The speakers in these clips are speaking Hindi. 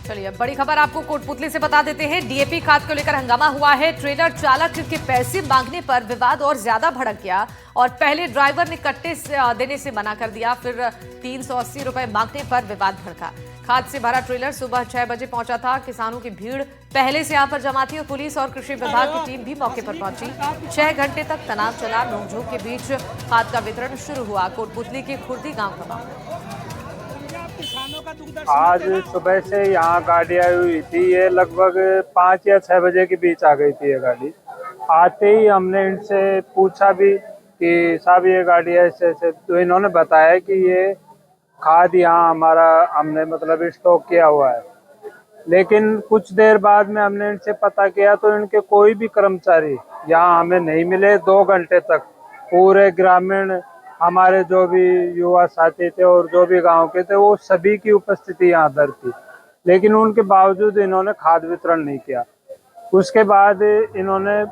चलिए अब बड़ी खबर आपको कोटपुतली से बता देते हैं। डीएपी खाद को लेकर हंगामा हुआ है। ट्रेलर चालक के पैसे मांगने पर विवाद और ज्यादा भड़क गया और पहले ड्राइवर ने कट्टे देने से मना कर दिया, फिर 380 रुपए मांगने पर विवाद भड़का। खाद से भरा ट्रेलर सुबह 6 बजे पहुंचा था। किसानों की भीड़ पहले से यहां पर जमा थी और पुलिस और कृषि विभाग की टीम भी मौके पर पहुंची। 6 घंटे तक तनाव चला। नोकझोंक के बीच खाद का वितरण शुरू हुआ। कोटपुतली के खुर्दी गांव का मामला। आज सुबह से यहाँ गाड़ी आई हुई थी। ये लगभग 5 या 6 बजे के बीच आ गई थी ये गाड़ी। आते ही हमने इनसे पूछा भी कि साहब ये गाड़ी ऐसे ऐसे, तो इन्होंने बताया कि ये खाद यहाँ हमारा हमने मतलब स्टॉक किया हुआ है। लेकिन कुछ देर बाद में हमने इनसे पता किया तो इनके कोई भी कर्मचारी यहाँ हमें नहीं मिले। 2 घंटे तक पूरे ग्रामीण हमारे जो भी युवा साथी थे और जो भी गांव के थे वो सभी की उपस्थिति यहाँ दर थी, लेकिन उनके बावजूद इन्होंने खाद वितरण नहीं किया। उसके बाद इन्होंने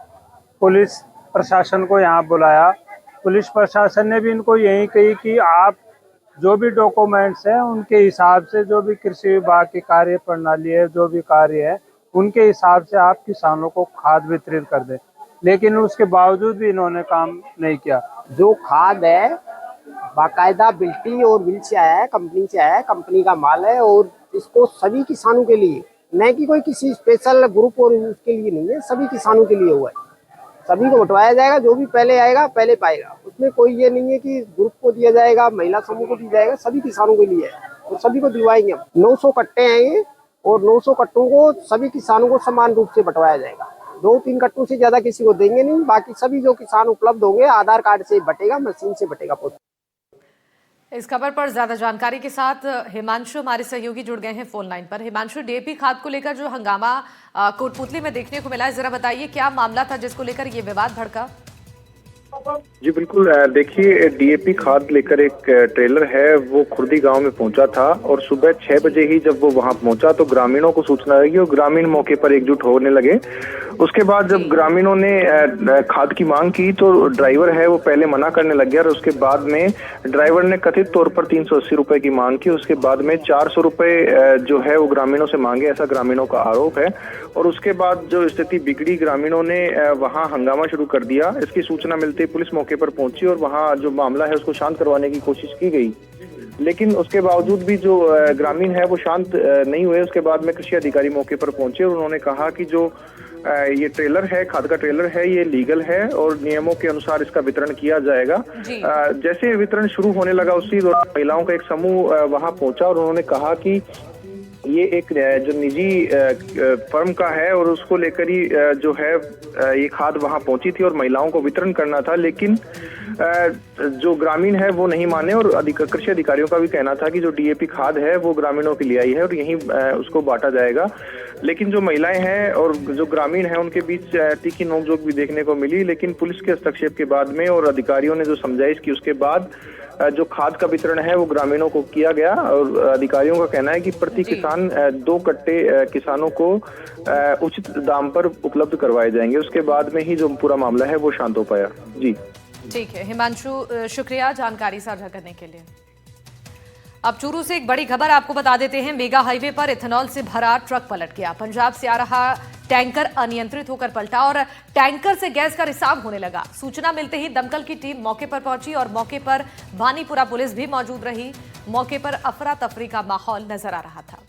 पुलिस प्रशासन को यहाँ बुलाया। पुलिस प्रशासन ने भी इनको यही कही कि आप जो भी डॉक्यूमेंट्स हैं उनके हिसाब से, जो भी कृषि विभाग की कार्य प्रणाली है, जो भी कार्य है उनके हिसाब से आप किसानों को खाद वितरित कर दें, लेकिन उसके बावजूद भी इन्होंने काम नहीं किया। जो खाद है बाकायदा बिल्टी और बिल से आया है, कंपनी से आया है, कंपनी का माल है और इसको सभी किसानों के लिए, न कि कोई किसी स्पेशल ग्रुप और उसके लिए नहीं है, सभी किसानों के लिए हुआ है। सभी को बंटवाया जाएगा, जो भी पहले आएगा पहले पाएगा। उसमें कोई ये नहीं है कि ग्रुप को दिया जाएगा, महिला समूह को दिया जाएगा, सभी किसानों के लिए है और सभी को दिलवाएंगे हम। 900 कट्टे आएंगे और 900 कट्टों को सभी किसानों को समान रूप से बंटवाया जाएगा। 2-3 कट्टों से ज्यादा किसी को देंगे नहीं। बाकी सभी जो किसान उपलब्ध होंगे आधार कार्ड से बटेगा, मशीन से बटेगा। इस खबर पर ज्यादा जानकारी के साथ हिमांशु हमारे सहयोगी जुड़ गए हैं फोन लाइन पर। हिमांशु, डीएपी खाद को लेकर जो हंगामा कोटपुतली में देखने को मिला है, जरा बताइए क्या मामला था जिसको लेकर ये विवाद भड़का? जी बिल्कुल, देखिए डीएपी खाद लेकर एक ट्रेलर है वो खुर्दी गांव में पहुंचा था और सुबह 6 बजे ही जब वो वहां पहुंचा तो ग्रामीणों को सूचना लगी और ग्रामीण मौके पर एकजुट होने लगे। उसके बाद जब ग्रामीणों ने खाद की मांग की तो ड्राइवर है वो पहले मना करने लग गया और उसके बाद में ड्राइवर ने कथित तौर पर 380 रुपए की मांग की। उसके बाद में 400 रुपए जो है वो ग्रामीणों से मांगे, ऐसा ग्रामीणों का आरोप है। और उसके बाद जो स्थिति बिगड़ी, ग्रामीणों ने वहां हंगामा शुरू कर दिया। इसकी सूचना मिलते ही पुलिस मौके पर पहुंची और वहां जो मामला है उसको शांत करवाने की कोशिश की गई, लेकिन उसके बावजूद भी जो ग्रामीण है वो शांत नहीं हुए। उसके बाद में कृषि अधिकारी मौके पर पहुंचे और उन्होंने कहा कि जो ये ट्रेलर है, खाद का ट्रेलर है, ये लीगल है और नियमों के अनुसार इसका वितरण किया जाएगा। जैसे वितरण शुरू होने लगा उसी दौरान महिलाओं का एक समूह वहां पहुंचा और उन्होंने कहा कि ये एक जो निजी फर्म का है और उसको लेकर ही जो है ये खाद वहां पहुंची थी और महिलाओं को वितरण करना था, लेकिन जो ग्रामीण है वो नहीं माने और कृषि अधिकारियों का भी कहना था कि जो डीएपी खाद है वो ग्रामीणों के लिए आई है और यहीं उसको बांटा जाएगा। लेकिन जो महिलाएं हैं और जो ग्रामीण हैं उनके बीच तीखी नोकझोंक भी देखने को मिली, लेकिन पुलिस के हस्तक्षेप के बाद में और अधिकारियों ने जो समझाइश की उसके बाद जो खाद का वितरण है वो ग्रामीणों को किया गया और अधिकारियों का कहना है कि प्रति किसान 2 कट्टे किसानों को उचित दाम पर उपलब्ध करवाए जाएंगे। उसके बाद में ही जो पूरा मामला है वो शांत हो पाया। जी ठीक है हिमांशु, शुक्रिया जानकारी साझा करने के लिए। अब चूरू से एक बड़ी खबर आपको बता देते हैं। मेगा हाईवे पर इथेनॉल से भरा ट्रक पलट गया। पंजाब से आ रहा टैंकर अनियंत्रित होकर पलटा और टैंकर से गैस का रिसाव होने लगा। सूचना मिलते ही दमकल की टीम मौके पर पहुंची और मौके पर भानीपुरा पुलिस भी मौजूद रही। मौके पर अफरा तफरी का माहौल नजर आ रहा था।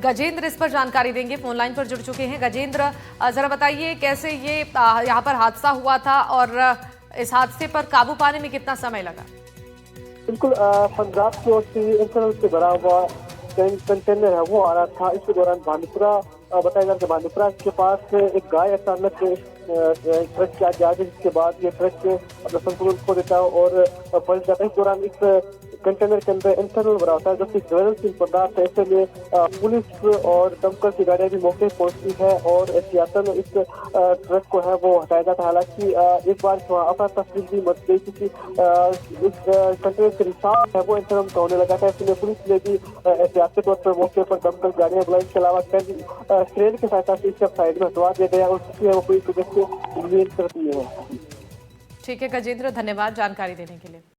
गजेंद्र इस पर जानकारी देंगे, फोन लाइन पर जुड़ चुके हैं। गजेंद्र, जरा बताइए कैसे ये यहाँ पर हादसा हुआ था और इस हादसे पर काबू पाने में कितना समय लगा? बिल्कुल, पंजाब की ओर से इथेनॉल से भरा हुआ कंटेनर है वो आ रहा था। इसके दौरान भानीपुरा बताया जा रहा है, भानीपुरा के पास एक गाय अचानक ट्रक के आगे आ गई, जिसके बाद ये ट्रक अपना संतुलन खो देता है और पलट जाता है। इस दौरान इस कंटेनर के अंदर इथेनॉल भरा होता है जो कि ज्वलनशील पदार्थ है, इसलिए पुलिस और दमकल की गाड़ियां भी मौके पहुंचती है और एहतियातन इस ट्रक को है वो हटाया जाता है। हालांकि एक बार अफरा तफरी भी मच गई क्योंकि इस कंटेनर के रिसाव है वो इथेनॉल का होने लगा था, इसलिए पुलिस ने भी एहतियाती तौर पर मौके पर दमकल गाड़ियां बुलाई। इसके अलावा क्रेन की सहायता से इसे साइड में हटवा दिया गया और वो पूरी तरीके से नियंत्रित करती है। ठीक है गजेंद्र, धन्यवाद जानकारी देने के लिए।